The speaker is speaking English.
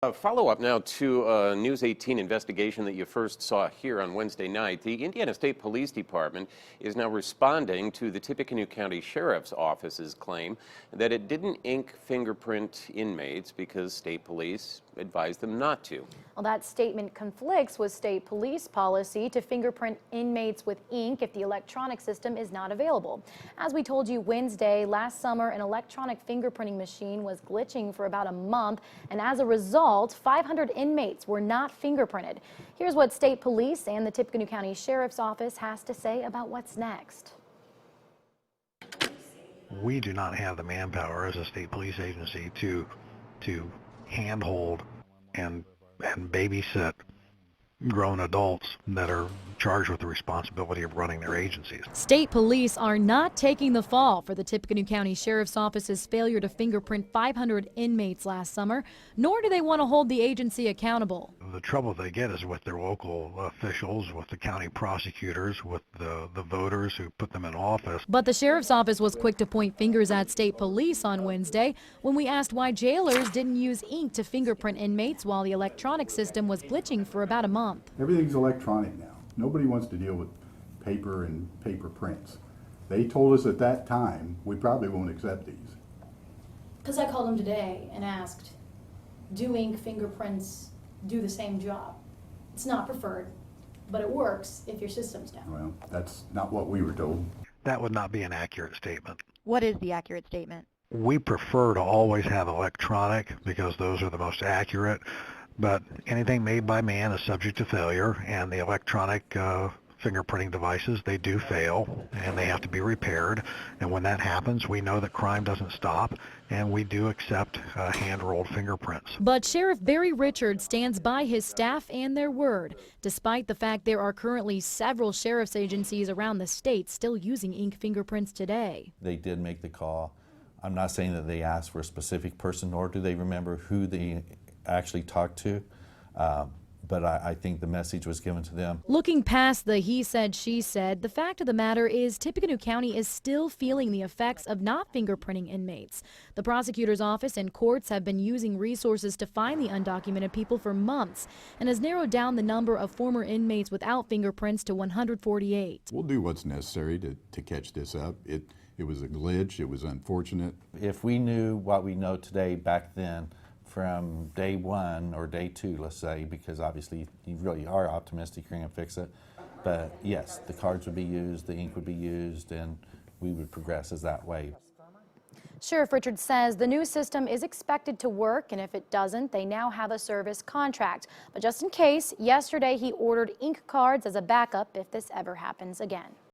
A follow-up now to a News 18 investigation that you first saw here on Wednesday night. The Indiana State Police Department is now responding to the Tippecanoe County Sheriff's Office's claim that it didn't ink fingerprint inmates because state police advised them not to. Well, that statement conflicts with state police policy to fingerprint inmates with ink if the electronic system is not available. As we told you Wednesday, last summer, an electronic fingerprinting machine was glitching for about a month, and as a result, 500 inmates were not fingerprinted. Here's what state police and the Tippecanoe County Sheriff's Office has to say about what's next. We do not have the manpower as a state police agency to handhold and babysit grown adults that are charged with the responsibility of running their agencies. State police are not taking the fall for the Tippecanoe County Sheriff's Office's failure to fingerprint 500 inmates last summer, nor do they want to hold the agency accountable. The trouble they get is with their local officials, with the county prosecutors, with the voters who put them in office. But the Sheriff's Office was quick to point fingers at state police on Wednesday when we asked why jailers didn't use ink to fingerprint inmates while the electronic system was glitching for about a month. Everything's electronic now. Nobody wants to deal with paper and paper prints. They told us at that time, we probably won't accept these. Because I called them today and asked, do ink fingerprints do the same job? It's not preferred, but it works if your system's down. Well, that's not what we were told. That would not be an accurate statement. What is the accurate statement? We prefer to always have electronic because those are the most accurate, but anything made by man is subject to failure, and the electronic fingerprinting devices, they do fail and they have to be repaired, and when that happens we know that crime doesn't stop, and we do accept hand-rolled fingerprints. But Sheriff Barry Richards stands by his staff and their word, despite the fact there are currently several sheriff's agencies around the state still using ink fingerprints today. They did make the call. I'm not saying that they asked for a specific person, nor do they remember who they actually talked to. But I think the message was given to them. Looking past the he said, she said, the fact of the matter is Tippecanoe County is still feeling the effects of not fingerprinting inmates. The prosecutor's office and courts have been using resources to find the undocumented people for months and has narrowed down the number of former inmates without fingerprints to 148. We'll do what's necessary to catch this up. It was a glitch. It was unfortunate. If we knew what we know today back then, from day one or day two, let's say, because obviously you really are optimistic you're going to fix it. But yes, the cards would be used, the ink would be used, and we would progress as that way. Sheriff Richards says the new system is expected to work, and if it doesn't, they now have a service contract. But just in case, yesterday he ordered ink cards as a backup if this ever happens again.